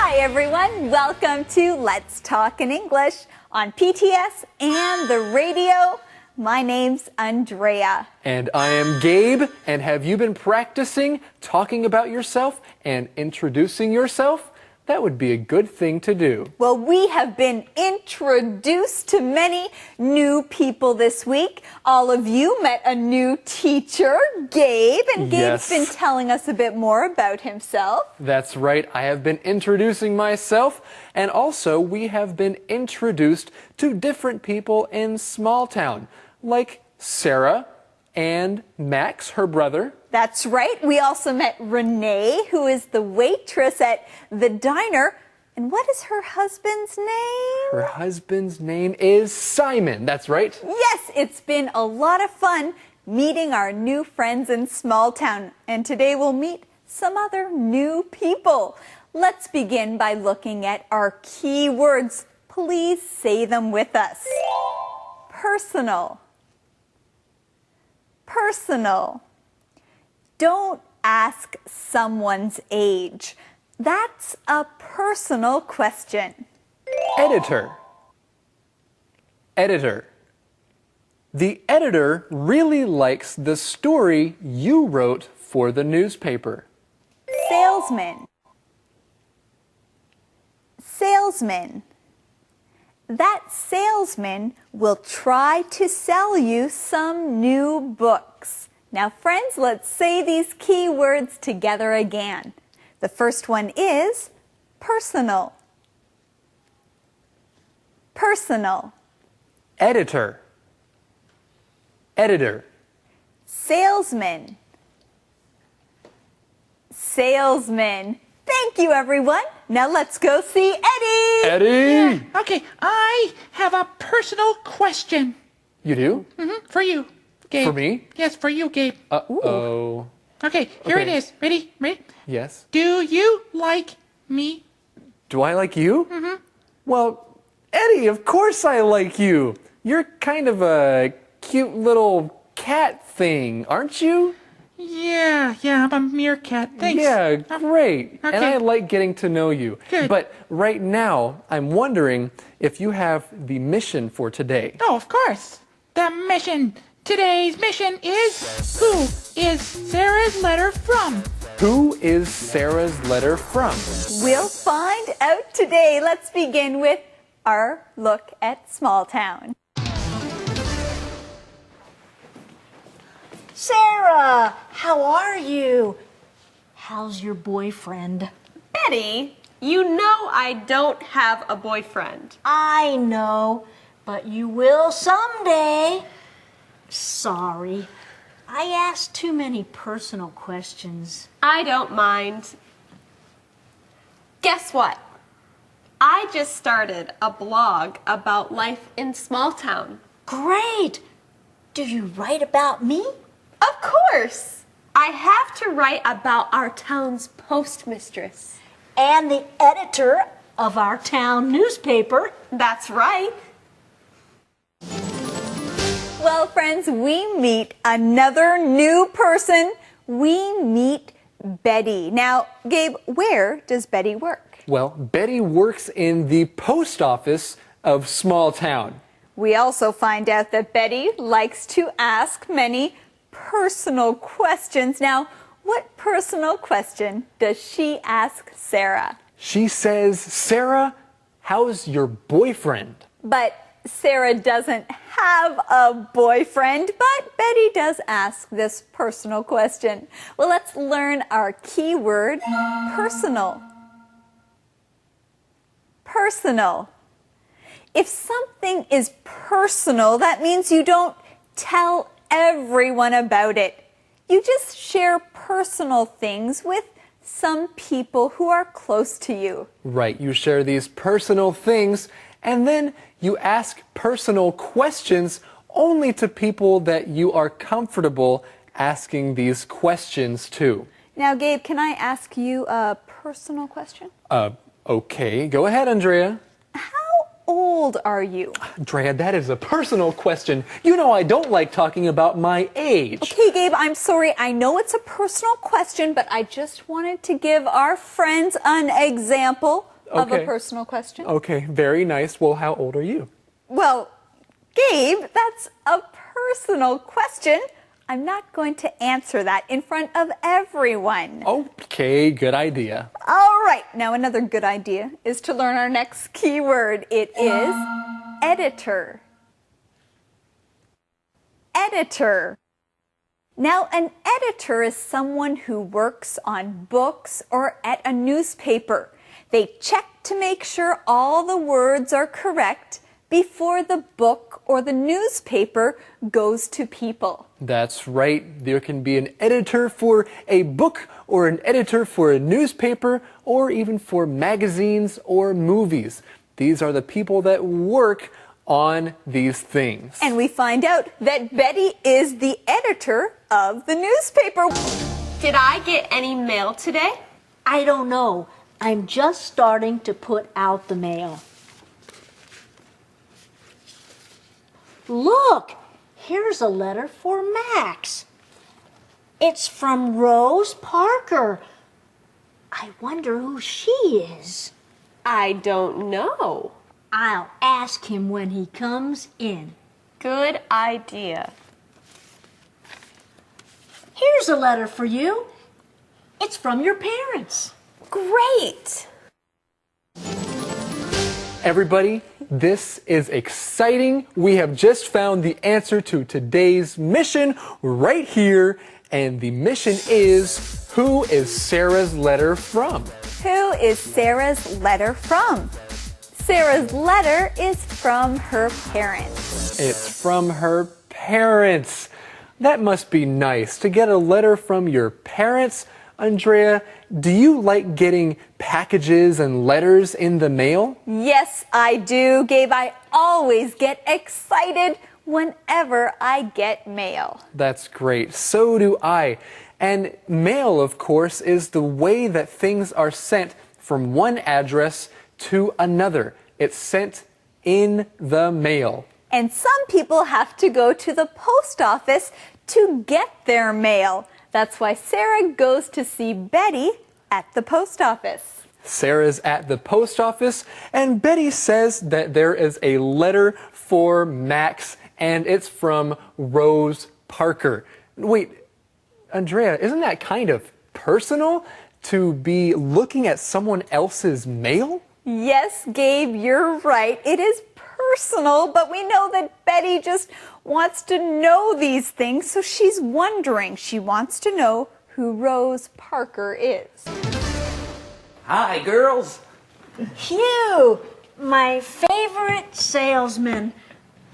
Hi everyone, welcome to Let's Talk in English on PTS and the radio. My name's Andrea. And I am Gabe, and have you been practicing talking about yourself and introducing yourself? That would be a good thing to do. Well, we have been introduced to many new people this week. All of you met a new teacher, Gabe, and Gabe's been telling us a bit more about himself. That's right. I have been introducing myself, and also we have been introduced to different people in small town, like Sarah and Max, her brother. That's right. We also met Renee, who is the waitress at the diner. And what is her husband's name? Her husband's name is Simon. That's right. Yes, it's been a lot of fun meeting our new friends in small town. And today we'll meet some other new people. Let's begin by looking at our key words. Please say them with us. Personal. Personal. Don't ask someone's age. That's a personal question. Editor. Editor. The editor really likes the story you wrote for the newspaper. Salesman. Salesman. That salesman will try to sell you some new books. Now, friends, let's say these key words together again. The first one is personal. Personal. Editor. Editor. Salesman. Salesman. Thank you, everyone. Now let's go see Eddie. Eddie! Yeah. Okay, I have a personal question. You do? For you, Gabe. For me? Yes, for you, Gabe. Uh-oh. Okay, here it is. Ready? Ready? Yes? Do you like me? Do I like you? Well, Eddie, of course I like you. You're kind of a cute little cat thing, aren't you? Yeah, I'm a meerkat. Thanks. Yeah, great. Okay. And I like getting to know you. Good. But right now, I'm wondering if you have the mission for today. Oh, of course. The mission. Today's mission is, who is Sarah's letter from? Who is Sarah's letter from? We'll find out today. Let's begin with our look at small town. Sarah, how are you? How's your boyfriend? Betty, you know I don't have a boyfriend. I know, but you will someday. Sorry, I asked too many personal questions. I don't mind. Guess what? I just started a blog about life in small town. Great! Do you write about me? Of course! I have to write about our town's postmistress. And the editor of our town newspaper. That's right. Well, friends, we meet another new person. We meet Betty. Now, Gabe, where does Betty work? Well, Betty works in the post office of small town. We also find out that Betty likes to ask many personal questions. Now, what personal question does she ask Sarah? She says, Sarah, how's your boyfriend? But Sarah doesn't have a boyfriend, but Betty does ask this personal question. Well, let's learn our key word, personal. Personal. If something is personal, that means you don't tell everyone about it. You just share personal things with some people who are close to you. Right, you share these personal things, and then you ask personal questions only to people that you are comfortable asking these questions to. Now, Gabe, can I ask you a personal question? Okay, go ahead, Andrea. How old are you? Andrea, that is a personal question. You know I don't like talking about my age. Okay, Gabe, I'm sorry. I know it's a personal question, but I just wanted to give our friends an example of a personal question. Okay, very nice. Well, how old are you? Well, Gabe, that's a personal question. I'm not going to answer that in front of everyone. Okay, good idea. All right, now another good idea is to learn our next keyword. It is editor. Editor. Now, an editor is someone who works on books or at a newspaper. They check to make sure all the words are correct before the book or the newspaper goes to people. That's right. There can be an editor for a book or an editor for a newspaper or even for magazines or movies. These are the people that work on these things. And we find out that Betty is the editor of the newspaper. Did I get any mail today? I don't know. I'm just starting to put out the mail. Look, here's a letter for Max. It's from Rose Parker. I wonder who she is. I don't know. I'll ask him when he comes in. Good idea. Here's a letter for you. It's from your parents. Great! Everybody, this is exciting. We have just found the answer to today's mission right here. And the mission is, who is Sarah's letter from? Who is Sarah's letter from? Sarah's letter is from her parents. It's from her parents. That must be nice to get a letter from your parents. Andrea, do you like getting packages and letters in the mail? Yes, I do, Gabe. I always get excited whenever I get mail. That's great. So do I. And mail, of course, is the way that things are sent from one address to another. It's sent in the mail. And some people have to go to the post office to get their mail. That's why Sarah goes to see Betty at the post office. Sarah's at the post office, and Betty says that there is a letter for Max, and it's from Rose Parker. Wait, Andrea, isn't that kind of personal to be looking at someone else's mail? Yes, Gabe, you're right. It is personal, but we know that Betty just wants to know these things, so she's wondering. She wants to know who Rose Parker is. Hi, girls. Hugh, my favorite salesman.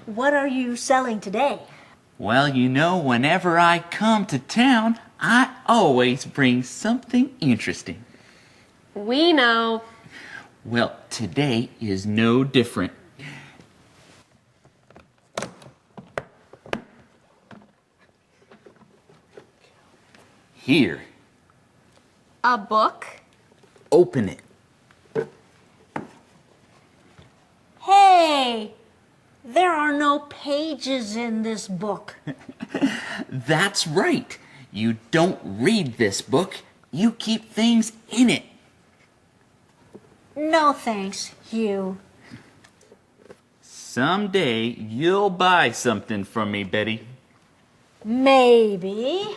What are you selling today? Well, you know, whenever I come to town, I always bring something interesting. We know. Well, today is no different. Here. A book? Open it. Hey, there are no pages in this book. That's right. You don't read this book. You keep things in it. No thanks, Hugh. Someday you'll buy something from me, Betty. Maybe.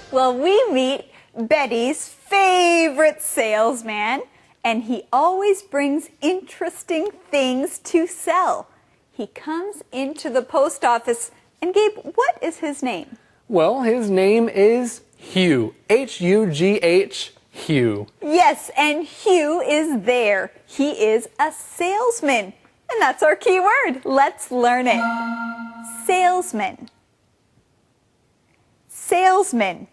Well, we meet Betty's favorite salesman, and he always brings interesting things to sell. He comes into the post office, and Gabe, what is his name? Well, his name is Hugh. H-U-G-H, Hugh. Yes, and Hugh is there. He is a salesman, and that's our key word. Let's learn it. Salesman. Salesman.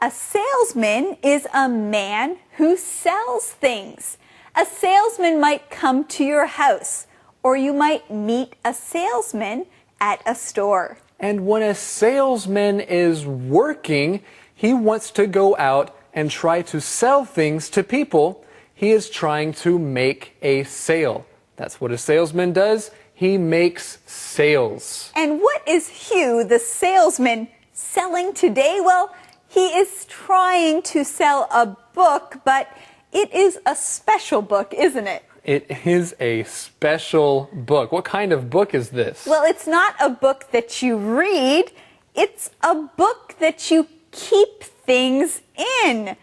A salesman is a man who sells things. A salesman might come to your house, or you might meet a salesman at a store. And when a salesman is working, he wants to go out and try to sell things to people. He is trying to make a sale. That's what a salesman does. He makes sales. And what is Hugh, the salesman, selling today? Well, He is trying to sell a book, but it is a special book, isn't it? It is a special book. What kind of book is this? Well, it's not a book that you read. It's a book that you keep things in.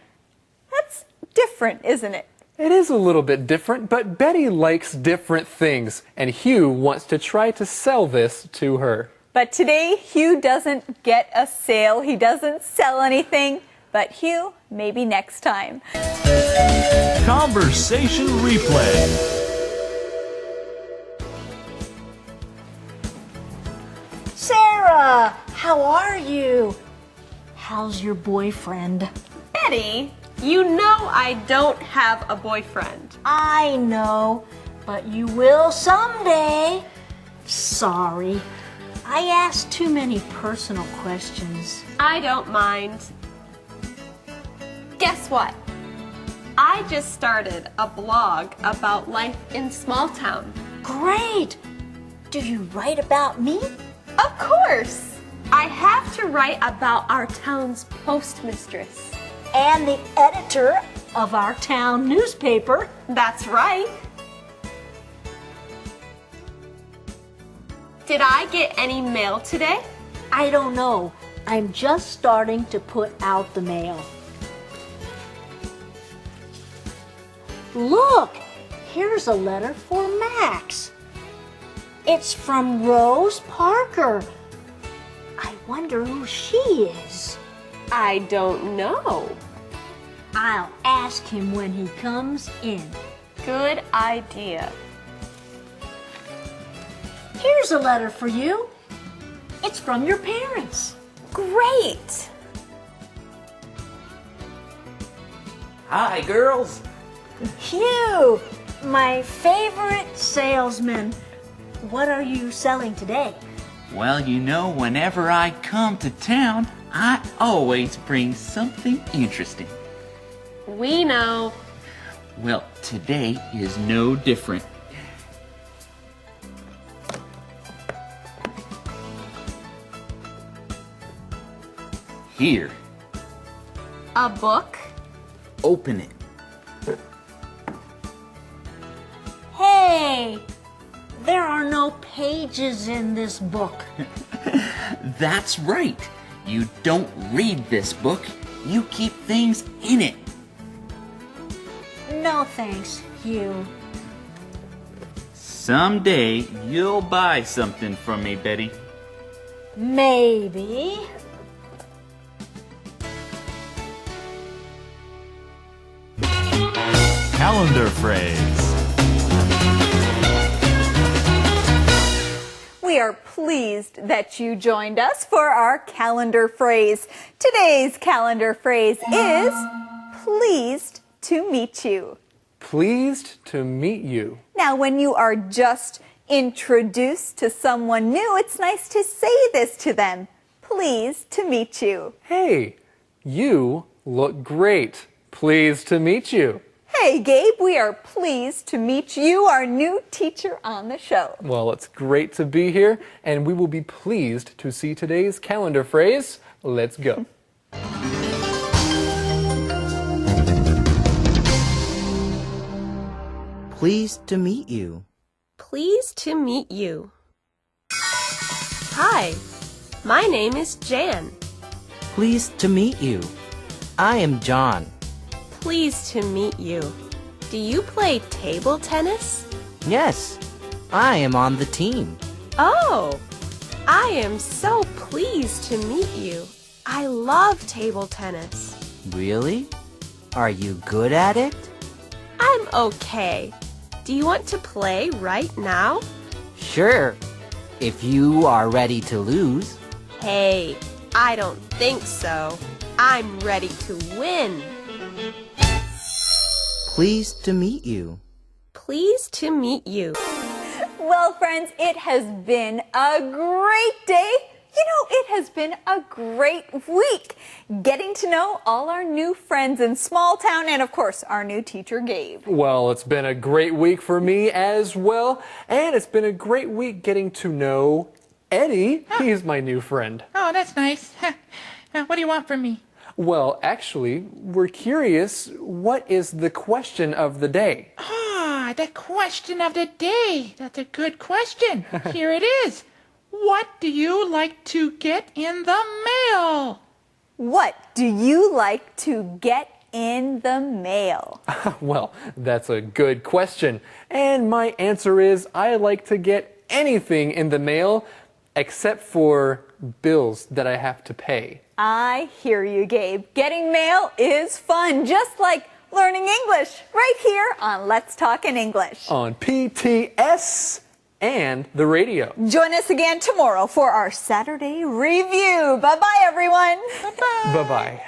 That's different, isn't it? It is a little bit different, but Betty likes different things, and Hugh wants to try to sell this to her. But today, Hugh doesn't get a sale. He doesn't sell anything. But Hugh, maybe next time. Conversation replay. Sarah, how are you? How's your boyfriend? Betty, you know I don't have a boyfriend. I know, but you will someday. Sorry, I asked too many personal questions. I don't mind. Guess what? I just started a blog about life in small town. Great! Do you write about me? Of course! I have to write about our town's postmistress. And the editor of our town newspaper. That's right. Did I get any mail today? I don't know. I'm just starting to put out the mail. Look, here's a letter for Max. It's from Rose Parker. I wonder who she is. I don't know. I'll ask him when he comes in. Good idea. Here's a letter for you. It's from your parents. Great! Hi, girls. Hugh, my favorite salesman. What are you selling today? Well, you know, whenever I come to town, I always bring something interesting. We know. Well, today is no different. Here, A book? open it. Hey, there are no pages in this book. That's right. You don't read this book. You keep things in it. No thanks, Hugh. Someday you'll buy something from me, Betty. Maybe. Calendar phrase. We are pleased that you joined us for our calendar phrase. Today's calendar phrase is pleased to meet you. Pleased to meet you. Now, when you are just introduced to someone new, it's nice to say this to them. Pleased to meet you. Hey, you look great. Pleased to meet you. Hey, Gabe, we are pleased to meet you, our new teacher on the show. Well, it's great to be here, and we will be pleased to see today's calendar phrase. Let's go. Pleased to meet you. Pleased to meet you. Hi, my name is Jan. Pleased to meet you. I am John. Pleased to meet you. Do you play table tennis? Yes, I am on the team. Oh, I am so pleased to meet you. I love table tennis. Really? Are you good at it? I'm okay. Do you want to play right now? Sure, if you are ready to lose. Hey, I don't think so. I'm ready to win. Pleased to meet you. Pleased to meet you. Well, friends, it has been a great day. You know, it has been a great week getting to know all our new friends in small town and, of course, our new teacher, Gabe. Well, it's been a great week for me as well, and it's been a great week getting to know Eddie. He's my new friend. Oh, that's nice. What do you want from me? Well, actually, we're curious, what is the question of the day? Ah, the question of the day. That's a good question. Here it is. What do you like to get in the mail? What do you like to get in the mail? Well, that's a good question. And my answer is I like to get anything in the mail except for bills that I have to pay. I hear you, Gabe. Getting mail is fun, just like learning English, right here on Let's Talk in English. On PTS and the radio. Join us again tomorrow for our Saturday review. Bye-bye, everyone. Bye-bye.